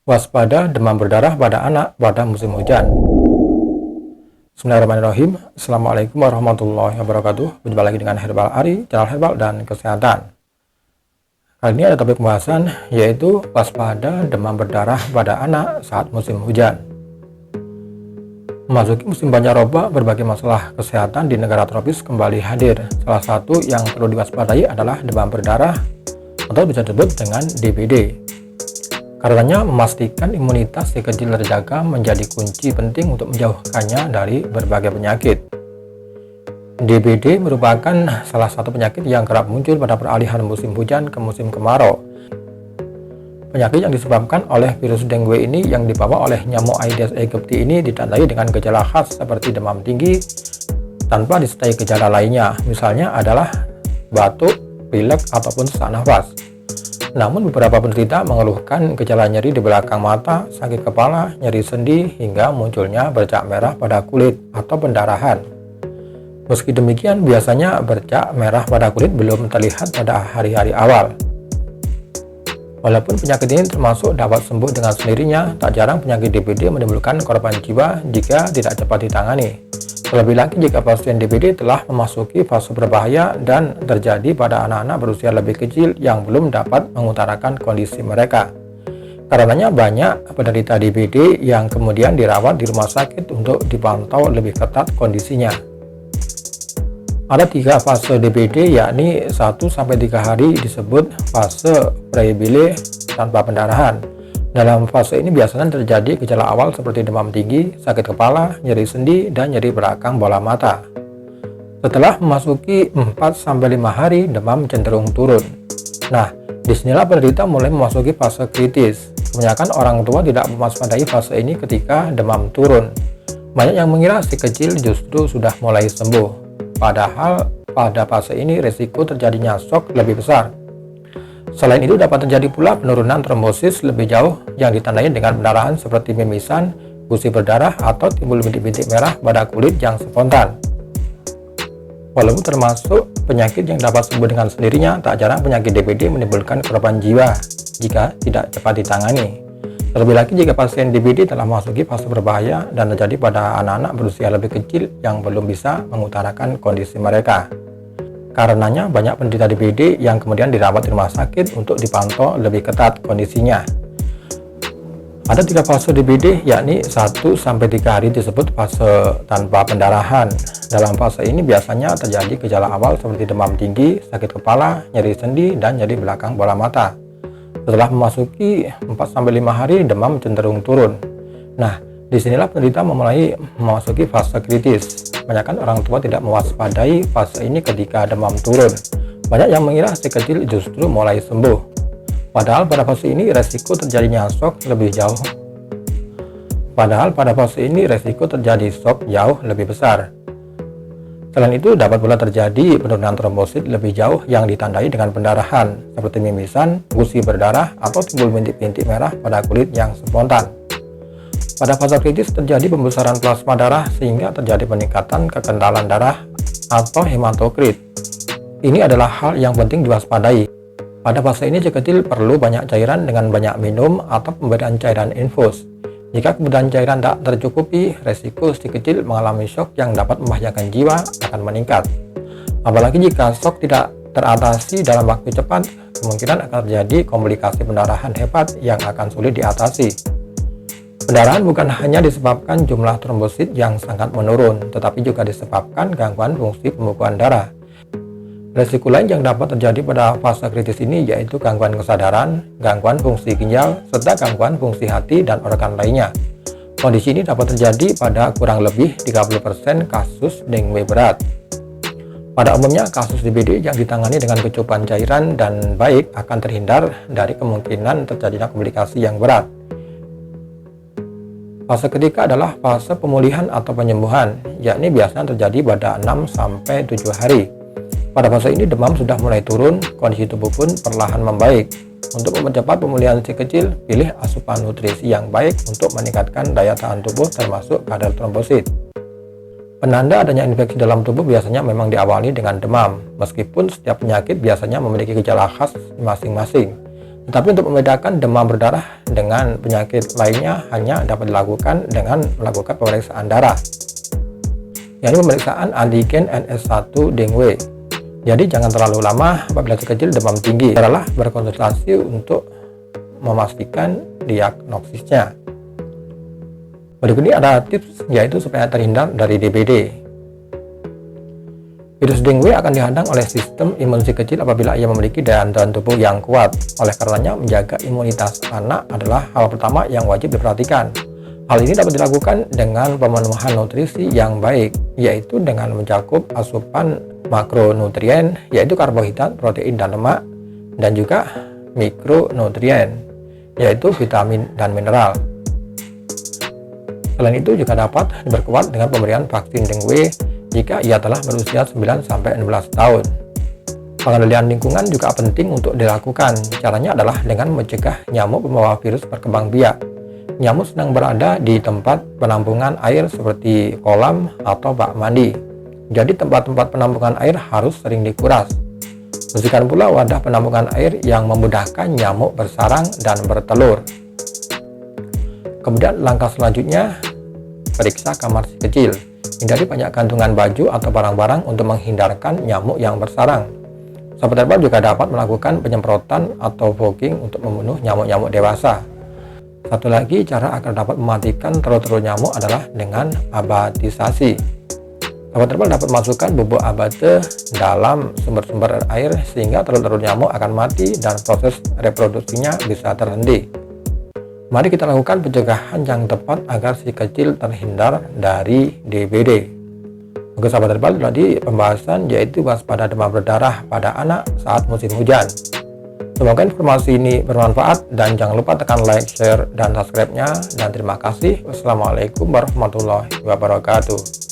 Waspada demam berdarah pada anak pada musim hujan. Bismillahirrahmanirrahim. Assalamualaikum warahmatullahi wabarakatuh. Berjumpa lagi dengan Herbal Ari, channel herbal dan kesehatan. Kali ini ada topik pembahasan yaitu waspada demam berdarah pada anak saat musim hujan. Memasuki musim pancaroba, berbagai masalah kesehatan di negara tropis kembali hadir. Salah satu yang perlu diwaspadai adalah demam berdarah atau bisa disebut dengan DBD. Karenanya memastikan imunitas si kecil terjaga menjadi kunci penting untuk menjauhkannya dari berbagai penyakit. DBD merupakan salah satu penyakit yang kerap muncul pada peralihan musim hujan ke musim kemarau. Penyakit yang disebabkan oleh virus dengue ini yang dibawa oleh nyamuk Aedes aegypti ini ditandai dengan gejala khas seperti demam tinggi tanpa disertai gejala lainnya, misalnya adalah batuk, pilek, ataupun sesak nafas. Namun beberapa penderita mengeluhkan gejala nyeri di belakang mata, sakit kepala, nyeri sendi, hingga munculnya bercak merah pada kulit atau pendarahan. Meski demikian, biasanya bercak merah pada kulit belum terlihat pada hari-hari awal. Walaupun penyakit ini termasuk dapat sembuh dengan sendirinya, tak jarang penyakit DBD menimbulkan korban jiwa jika tidak cepat ditangani. Terlebih lagi jika pasien DBD telah memasuki fase berbahaya dan terjadi pada anak-anak berusia lebih kecil yang belum dapat mengutarakan kondisi mereka. Karenanya banyak penderita DBD yang kemudian dirawat di rumah sakit untuk dipantau lebih ketat kondisinya. Ada 3 fase DBD, yakni 1-3 hari disebut fase prebile tanpa pendarahan. Dalam fase ini biasanya terjadi gejala awal seperti demam tinggi, sakit kepala, nyeri sendi, dan nyeri belakang bola mata. Setelah memasuki 4-5 hari, demam cenderung turun. Nah, disinilah penderita mulai memasuki fase kritis. Kebanyakan orang tua tidak mewaspadai fase ini ketika demam turun. Banyak yang mengira si kecil justru sudah mulai sembuh. Padahal pada fase ini risiko terjadinya shock lebih besar. Selain itu dapat terjadi pula penurunan trombosis lebih jauh yang ditandai dengan pendarahan seperti mimisan, gusi berdarah, atau timbul bintik-bintik merah pada kulit yang spontan. Walaupun termasuk penyakit yang dapat sembuh dengan sendirinya, tak jarang penyakit DBD menimbulkan korban jiwa jika tidak cepat ditangani. Terlebih lagi jika pasien DBD telah memasuki fase berbahaya dan terjadi pada anak-anak berusia lebih kecil yang belum bisa mengutarakan kondisi mereka. Karenanya banyak penderita DBD yang kemudian dirawat di rumah sakit untuk dipantau lebih ketat kondisinya. Ada 3 fase DBD, yakni 1-3 hari disebut fase tanpa pendarahan. Dalam fase ini biasanya terjadi gejala awal seperti demam tinggi, sakit kepala, nyeri sendi, dan nyeri belakang bola mata. Setelah memasuki 4-5 hari, demam cenderung turun. Nah, disinilah penderita mulai memasuki fase kritis. Kebanyakan orang tua tidak mewaspadai fase ini ketika demam turun. Banyak yang mengira si kecil justru mulai sembuh. Padahal pada fase ini resiko terjadinya shock lebih jauh. Jauh lebih besar. Selain itu dapat pula terjadi penurunan trombosit lebih jauh yang ditandai dengan pendarahan seperti mimisan, gusi berdarah, atau timbul bintik-bintik merah pada kulit yang spontan. Pada fase kritis terjadi pembesaran plasma darah sehingga terjadi peningkatan kekentalan darah atau hematokrit. Ini adalah hal yang penting diwaspadai. Pada fase ini si kecil perlu banyak cairan dengan banyak minum atau pemberian cairan infus. Jika kebutuhan cairan tak tercukupi, resiko si kecil mengalami shock yang dapat membahayakan jiwa akan meningkat. Apalagi jika shock tidak teratasi dalam waktu cepat, kemungkinan akan terjadi komplikasi pendarahan hebat yang akan sulit diatasi. Pendarahan bukan hanya disebabkan jumlah trombosit yang sangat menurun, tetapi juga disebabkan gangguan fungsi pembukaan darah. Risiko lain yang dapat terjadi pada fase kritis ini yaitu gangguan kesadaran, gangguan fungsi ginjal, serta gangguan fungsi hati dan organ lainnya. Kondisi ini dapat terjadi pada kurang lebih 30% kasus dengue berat. Pada umumnya, kasus DBD yang ditangani dengan kecukupan cairan dan baik akan terhindar dari kemungkinan terjadinya komplikasi yang berat. Fase ketiga adalah fase pemulihan atau penyembuhan, yakni biasanya terjadi pada 6-7 hari. Pada fase ini demam sudah mulai turun, kondisi tubuh pun perlahan membaik. Untuk mempercepat pemulihan si kecil, pilih asupan nutrisi yang baik untuk meningkatkan daya tahan tubuh termasuk kadar trombosit. Penanda adanya infeksi dalam tubuh biasanya memang diawali dengan demam, meskipun setiap penyakit biasanya memiliki gejala khas masing-masing. Tetapi untuk membedakan demam berdarah dengan penyakit lainnya hanya dapat dilakukan dengan melakukan pemeriksaan darah, yakni pemeriksaan antigen NS1 dengue. Jadi jangan terlalu lama apabila si kecil demam tinggi. Caralah berkonsultasi untuk memastikan diagnosisnya. Berikut ini ada tips yaitu supaya terhindar dari DBD. Virus dengue akan dihadang oleh sistem imun si kecil apabila ia memiliki daya tahan tubuh yang kuat. Oleh karenanya, menjaga imunitas anak adalah hal pertama yang wajib diperhatikan. Hal ini dapat dilakukan dengan pemenuhan nutrisi yang baik, yaitu dengan mencakup asupan makronutrien, yaitu karbohidrat, protein, dan lemak, dan juga mikronutrien, yaitu vitamin dan mineral. Selain itu juga dapat diperkuat dengan pemberian vaksin dengue jika ia telah berusia 9-11 tahun. Pengendalian lingkungan juga penting untuk dilakukan. Caranya adalah dengan mencegah nyamuk pembawa virus berkembang biak. Nyamuk sedang berada di tempat penampungan air seperti kolam atau bak mandi. Jadi tempat-tempat penampungan air harus sering dikuras. Bersihkan pula wadah penampungan air yang memudahkan nyamuk bersarang dan bertelur. Kemudian langkah selanjutnya, periksa kamar si kecil. Hindari banyak gantungan baju atau barang-barang untuk menghindarkan nyamuk yang bersarang. Sahabat herbal juga dapat melakukan penyemprotan atau fogging untuk membunuh nyamuk-nyamuk dewasa. Satu lagi cara agar dapat mematikan telur-telur nyamuk adalah dengan abatisasi. Sahabat herbal dapat masukkan bubuk abate dalam sumber-sumber air sehingga telur-telur nyamuk akan mati dan proses reproduksinya bisa terhenti. Mari kita lakukan pencegahan yang tepat agar si kecil terhindar dari DBD. Oke sahabat herbal, tadi pembahasan yaitu waspada demam berdarah pada anak saat musim hujan. Semoga informasi ini bermanfaat dan jangan lupa tekan like, share, dan subscribe-nya. Dan terima kasih. Wassalamualaikum warahmatullahi wabarakatuh.